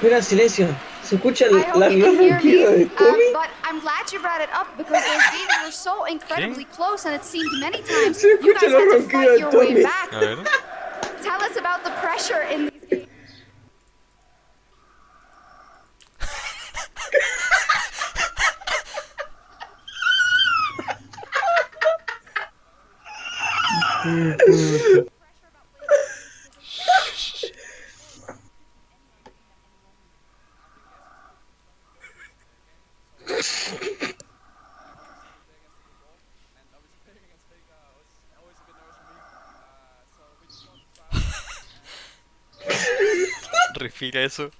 Mira, silencio. Se escucha I hope la you can gran hear me, ronquido de Tommy. but I'm glad you brought it up because those games were so incredibly ¿Quién? close, and it seemed many times Se you escucha guys los had to ronquidos fight de your way Tommy. back. A ver. Tell us about the pressure in these games. Refila eso.